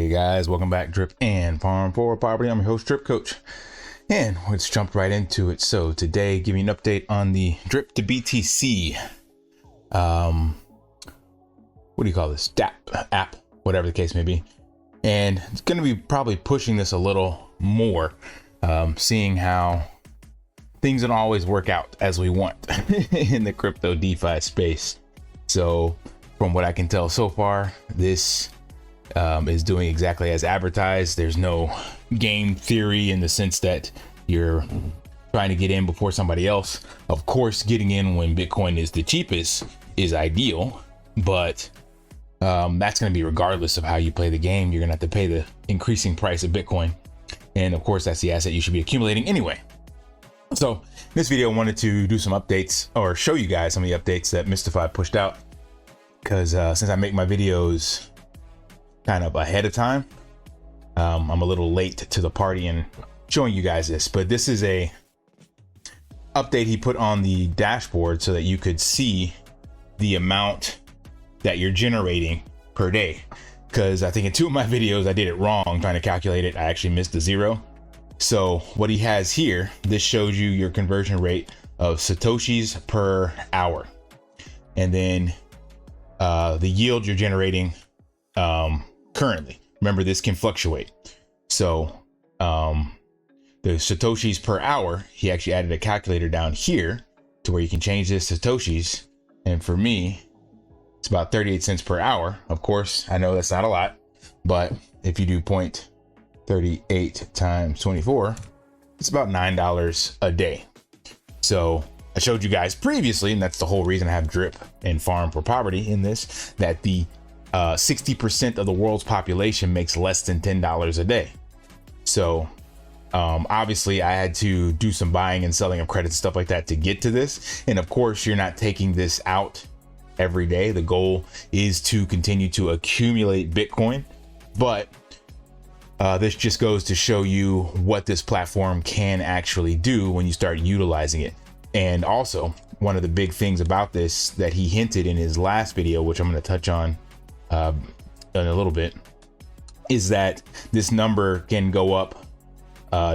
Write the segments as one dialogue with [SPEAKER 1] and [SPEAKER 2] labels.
[SPEAKER 1] Hey guys, welcome back. Drip and Farm for Property. I'm your host, DripCoach, and let's jump right into it. So today, giving an update on the Drip2BTC. What do you call this? App, whatever the case may be. And it's going to be probably pushing this a little more, seeing how things don't always work out as we want in the crypto DeFi space. So from what I can tell so far, this is doing exactly as advertised. There's no game theory in the sense that you're trying to get in before somebody else. Of course, getting in when Bitcoin is the cheapest is ideal, but that's going to be regardless of how you play the game. You're going to have to pay the increasing price of Bitcoin. And of course, that's the asset you should be accumulating anyway. So in this video, I wanted to do some updates or show you guys some of the updates that Mystify pushed out. Because since I make my videos kind of ahead of time, I'm a little late to the party and showing you guys this, but this is a update he put on the dashboard so that you could see the amount that you're generating per day. Because I think in two of my videos I did it wrong trying to calculate it. I actually missed the zero. So what he has here, this shows you your conversion rate of Satoshis per hour, and then the yield you're generating currently. Remember, this can fluctuate. So the Satoshis per hour, he actually added a calculator down here to where you can change this to Satoshis. And for me, it's about 38 cents per hour. Of course, I know that's not a lot, but if you do 0.38 times 24, it's about $9 a day. So I showed you guys previously, and that's the whole reason I have Drip and Farm for Poverty in this, that the 60% of the world's population makes less than $10 a day. So obviously I had to do some buying and selling of credits and stuff like that to get to this. And of course, you're not taking this out every day. The goal is to continue to accumulate Bitcoin, but this just goes to show you what this platform can actually do when you start utilizing it. And also, one of the big things about this that he hinted in his last video, which I'm going to touch on in a little bit, is that this number can go up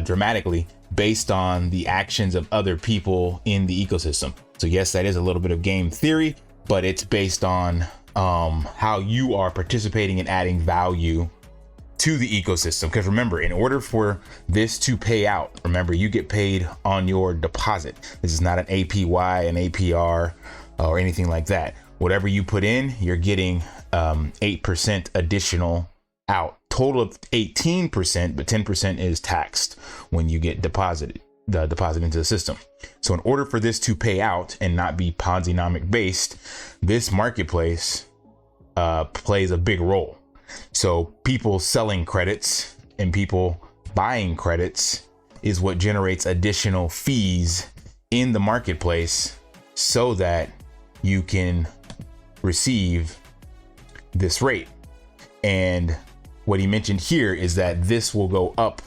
[SPEAKER 1] dramatically based on the actions of other people in the ecosystem. So yes, that is a little bit of game theory, but it's based on how you are participating and adding value to the ecosystem. Because remember, in order for this to pay out, remember, you get paid on your deposit. This is not an APY, an APR, or anything like that. Whatever you put in, you're getting 8% additional out. Total of 18%, but 10% is taxed when you get deposit into the system. So in order for this to pay out and not be Ponzi-nomic based, this marketplace plays a big role. So people selling credits and people buying credits is what generates additional fees in the marketplace so that you can receive this rate. And what he mentioned here is that this will go up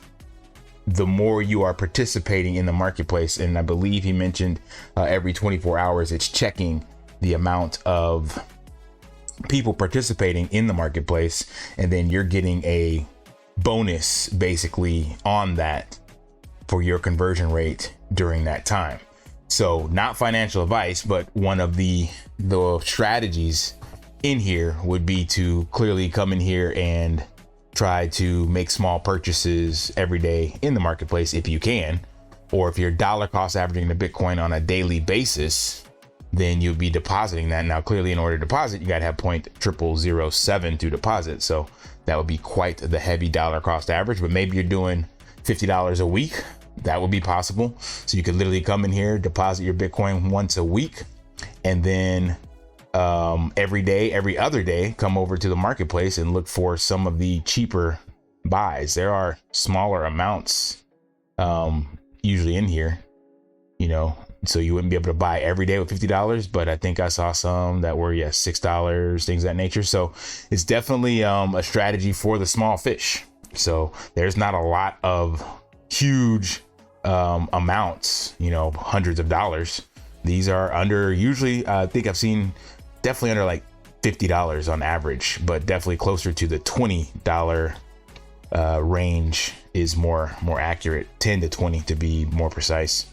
[SPEAKER 1] the more you are participating in the marketplace. And I believe he mentioned every 24 hours it's checking the amount of people participating in the marketplace, and then you're getting a bonus basically on that for your conversion rate during that time. So not financial advice, but one of the strategies in here would be to clearly come in here and try to make small purchases every day in the marketplace if you can, or if you're dollar cost averaging the Bitcoin on a daily basis, then you'll be depositing that. Now, clearly, in order to deposit, you got to have 0.0007 to deposit. So that would be quite the heavy dollar cost average, but maybe you're doing $50 a week. That would be possible. So you could literally come in here, deposit your Bitcoin once a week, and then every day, every other day, come over to the marketplace and look for some of the cheaper buys. There are smaller amounts usually in here, you know, so you wouldn't be able to buy every day with $50, but I think I saw some that were, $6, things of that nature. So it's definitely a strategy for the small fish. So there's not a lot of huge amounts, you know, hundreds of dollars. These are under, usually I think I've seen definitely under like $50 on average, but definitely closer to the $20 range is more accurate, 10 to 20 to be more precise.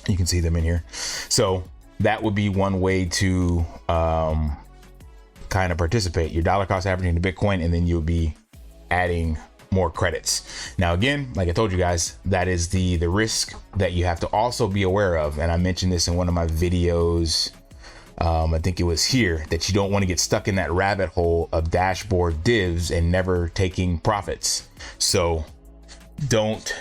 [SPEAKER 1] You can see them in here. So that would be one way to kind of participate. Your dollar cost averaging to Bitcoin, and then you'll be adding more credits. Now, again, like I told you guys, that is the risk that you have to also be aware of. And I mentioned this in one of my videos. I think it was here, that you don't want to get stuck in that rabbit hole of dashboard divs and never taking profits. So don't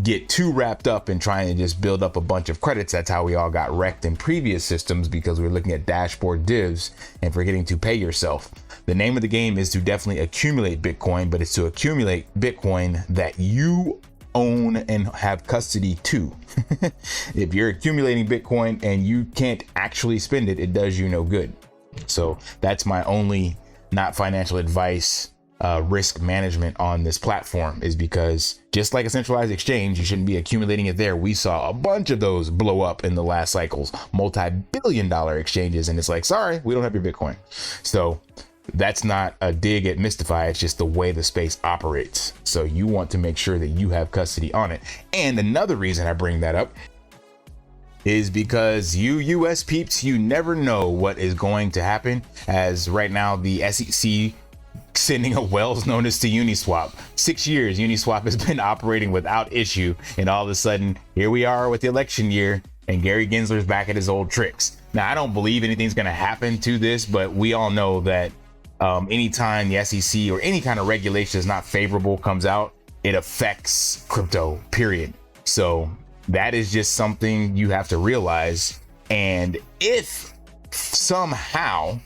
[SPEAKER 1] get too wrapped up in trying to just build up a bunch of credits. That's how we all got wrecked in previous systems, because we were looking at dashboard divs and forgetting to pay yourself. The name of the game is to definitely accumulate Bitcoin, but it's to accumulate Bitcoin that you own and have custody to. If you're accumulating Bitcoin and you can't actually spend it, it does you no good. So that's my only not financial advice, risk management on this platform, is because just like a centralized exchange, you shouldn't be accumulating it there. We saw a bunch of those blow up in the last cycles, multi-billion-dollar exchanges, and it's like, sorry, we don't have your Bitcoin. So that's not a dig at Mystify. It's just the way the space operates. So you want to make sure that you have custody on it. And another reason I bring that up is because you US peeps, you never know what is going to happen. As right now, the SEC sending a Wells notice to Uniswap. 6 years Uniswap has been operating without issue, and all of a sudden here we are with the election year and Gary Gensler's back at his old tricks. Now, I don't believe anything's going to happen to this, but we all know that anytime the SEC or any kind of regulation is not favorable comes out, it affects crypto, period. So that is just something you have to realize. And if somehow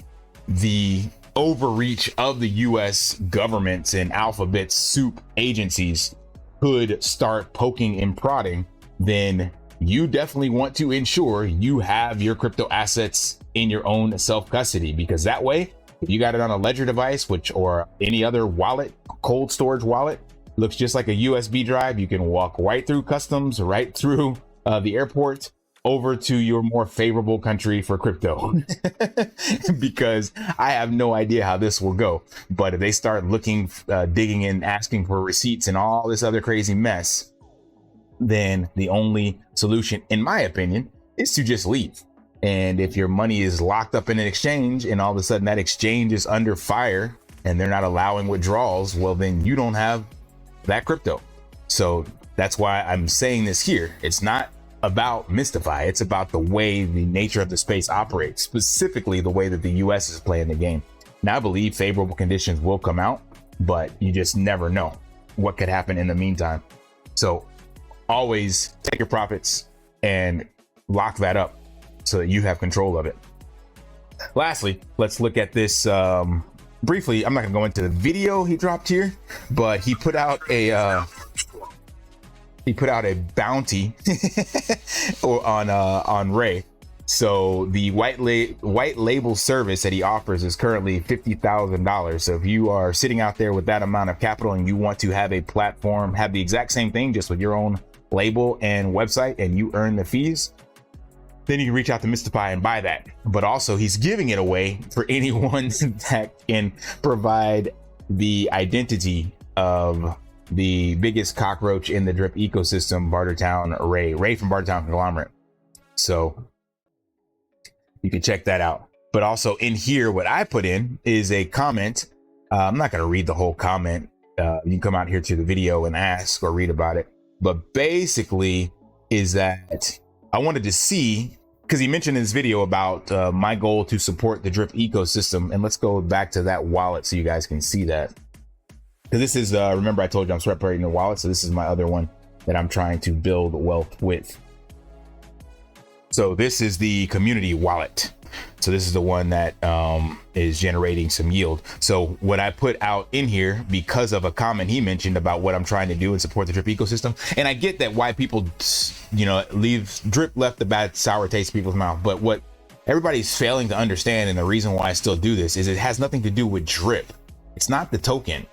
[SPEAKER 1] the overreach of the US governments and alphabet soup agencies could start poking and prodding, then you definitely want to ensure you have your crypto assets in your own self-custody, because that way, if you got it on a Ledger device, or any other wallet, cold storage wallet, looks just like a USB drive, you can walk right through customs, right through the airport, over to your more favorable country for crypto. Because I have no idea how this will go. But if they start looking, digging in, asking for receipts and all this other crazy mess, then the only solution, in my opinion, is to just leave. And if your money is locked up in an exchange and all of a sudden that exchange is under fire and they're not allowing withdrawals, well, then you don't have that crypto. So that's why I'm saying this here. It's not about Mystify. It's about the way the nature of the space operates, specifically the way that the US is playing the game. Now, I believe favorable conditions will come out, but you just never know what could happen in the meantime. So always take your profits and lock that up so that you have control of it. Lastly, let's look at this briefly. I'm not gonna go into the video he dropped here, but he put out a bounty on Ray. So the white label service that he offers is currently $50,000. So if you are sitting out there with that amount of capital and you want to have a platform, have the exact same thing, just with your own label and website, and you earn the fees, then you can reach out to Mystify and buy that. But also, he's giving it away for anyone that can provide the identity of the biggest cockroach in the drip ecosystem, Bartertown Ray from Bartertown Conglomerate. So you can check that out. But also in here, what I put in is a comment. I'm not going to read the whole comment. You can come out here to the video and ask or read about it. But basically is that I wanted to see, because he mentioned in this video about my goal to support the drip ecosystem. And let's go back to that wallet so you guys can see that. Because this is, remember I told you I'm separating the wallet. So this is my other one that I'm trying to build wealth with. So this is the community wallet. So this is the one that is generating some yield. So what I put out in here, because of a comment he mentioned about what I'm trying to do and support the drip ecosystem. And I get that why people, leave drip left the bad sour taste in people's mouth. But what everybody's failing to understand, and the reason why I still do this, is it has nothing to do with drip. It's not the token.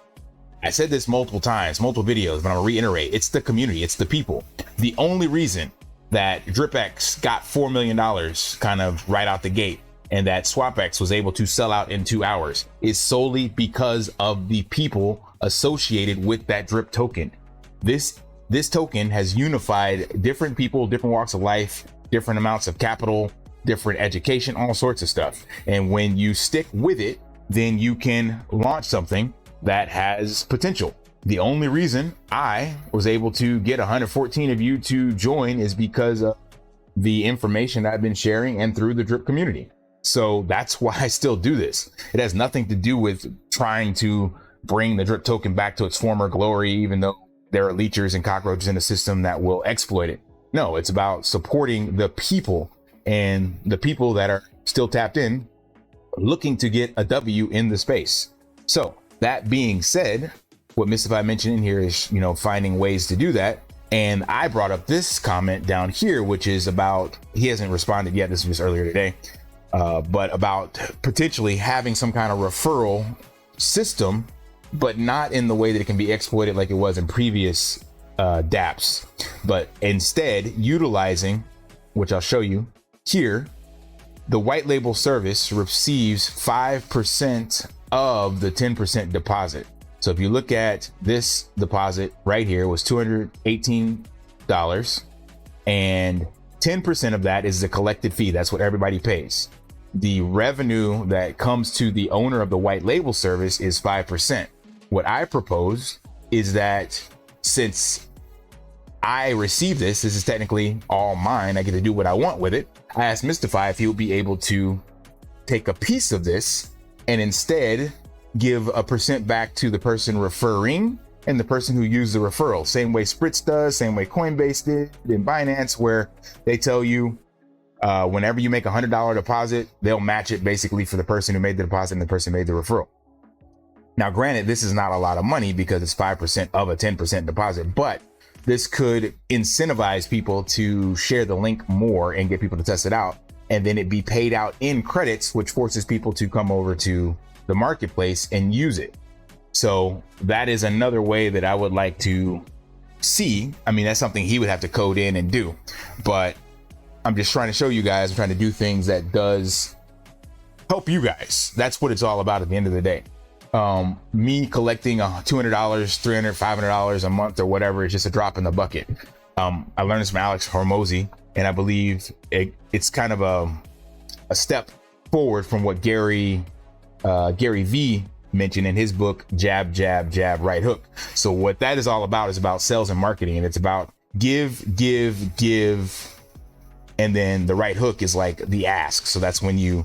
[SPEAKER 1] I said this multiple times, multiple videos, but I'm gonna reiterate. It's the community, it's the people. The only reason that DripX got $4 million kind of right out the gate and that SwapX was able to sell out in 2 hours is solely because of the people associated with that drip token. This token has unified different people, different walks of life, different amounts of capital, different education, all sorts of stuff. And when you stick with it, then you can launch something that has potential. The only reason I was able to get 114 of you to join is because of the information I've been sharing and through the drip community. So that's why I still do this. It has nothing to do with trying to bring the drip token back to its former glory, even though there are leechers and cockroaches in the system that will exploit it. No, it's about supporting the people, and the people that are still tapped in, looking to get a W in the space. So that being said, what Mystify mentioned in here is, finding ways to do that. And I brought up this comment down here, which is about, he hasn't responded yet, this was earlier today, but about potentially having some kind of referral system, but not in the way that it can be exploited like it was in previous dApps, but instead utilizing, which I'll show you here, the white label service receives 5% of the 10% deposit. So if you look at this deposit right here, was $218, and 10% of that is the collected fee. That's what everybody pays. The revenue that comes to the owner of the white label service is 5%. What I propose is that since I receive this is technically all mine, I get to do what I want with it. I asked Mystify if he would be able to take a piece of this and instead give a percent back to the person referring and the person who used the referral. Same way SPRITZ does, same way Coinbase did in Binance, where they tell you whenever you make $100 deposit, they'll match it basically for the person who made the deposit and the person who made the referral. Now, granted, this is not a lot of money because it's 5% of a 10% deposit, but this could incentivize people to share the link more and get people to test it out. And then it be paid out in credits, which forces people to come over to the marketplace and use it. So that is another way that I would like to see. I mean, that's something he would have to code in and do, but I'm just trying to show you guys, I'm trying to do things that does help you guys. That's what it's all about at the end of the day. Me collecting $200, $300, $500 a month or whatever is just a drop in the bucket. I learned this from Alex Hormozy, and I believe it's kind of a step forward from what Gary V mentioned in his book, Jab, Jab, Jab, Right Hook. So what that is all about is about sales and marketing, and it's about give, and then the right hook is like the ask. So that's when you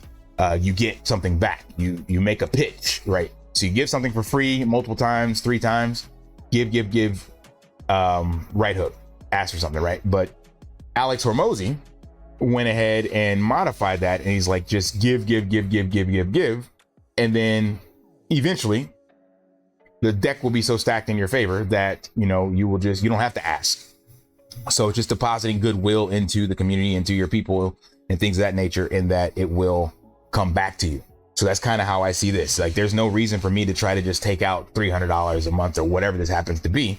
[SPEAKER 1] get something back. You make a pitch, right? So you give something for free multiple times, 3 times, give, right hook, ask for something, right? But Alex Hormozy went ahead and modified that, and he's like, just give. And then eventually the deck will be so stacked in your favor that, you don't have to ask. So it's just depositing goodwill into the community, into your people and things of that nature, and that it will come back to you. So that's kind of how I see this. Like, there's no reason for me to try to just take out $300 a month or whatever this happens to be,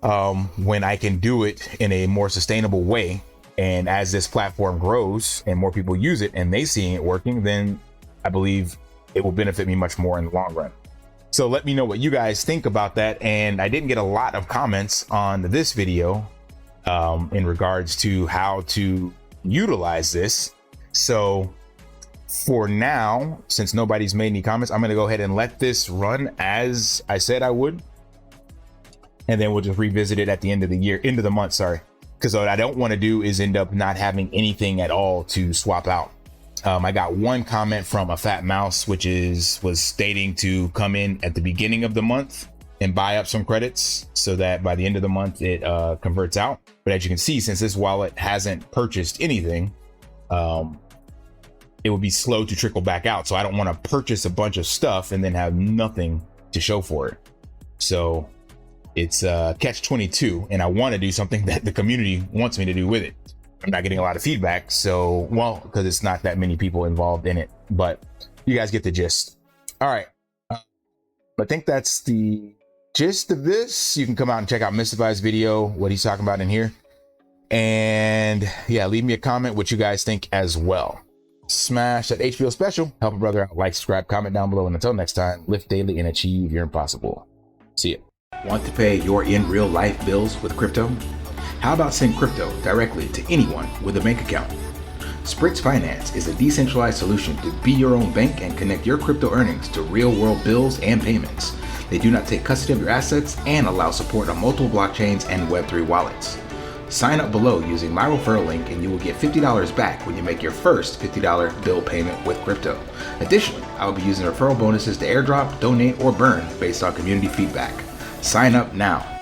[SPEAKER 1] when I can do it in a more sustainable way. And as this platform grows and more people use it and they seeing it working, then I believe it will benefit me much more in the long run. So let me know what you guys think about that. And I didn't get a lot of comments on this video in regards to how to utilize this. So for now, since nobody's made any comments, I'm going to go ahead and let this run as I said I would. And then we'll just revisit it at the end of the year, end of the month, sorry. Because what I don't want to do is end up not having anything at all to swap out. I got one comment from a fat mouse, which was stating to come in at the beginning of the month and buy up some credits so that by the end of the month it converts out. But as you can see, since this wallet hasn't purchased anything, it will be slow to trickle back out. So I don't want to purchase a bunch of stuff and then have nothing to show for it. So it's catch-22, and I want to do something that the community wants me to do with it. I'm not getting a lot of feedback, so, well, because it's not that many people involved in it, but you guys get the gist. All right. I think that's the gist of this. You can come out and check out Mystify's video, what he's talking about in here. And yeah, leave me a comment what you guys think as well. Smash that HBO special. Help a brother out. Like, subscribe, comment down below. And until next time, lift daily and achieve your impossible. See ya. Want to pay your in real life bills with crypto? How about send crypto directly to anyone with a bank account? SPRITZ Finance is a decentralized solution to be your own bank and connect your crypto earnings to real world bills and payments. They do not take custody of your assets and allow support on multiple blockchains and Web3 wallets. Sign up below using my referral link and you will get $50 back when you make your first $50 bill payment with crypto. Additionally, I will be using referral bonuses to airdrop, donate, or burn based on community feedback. Sign up now.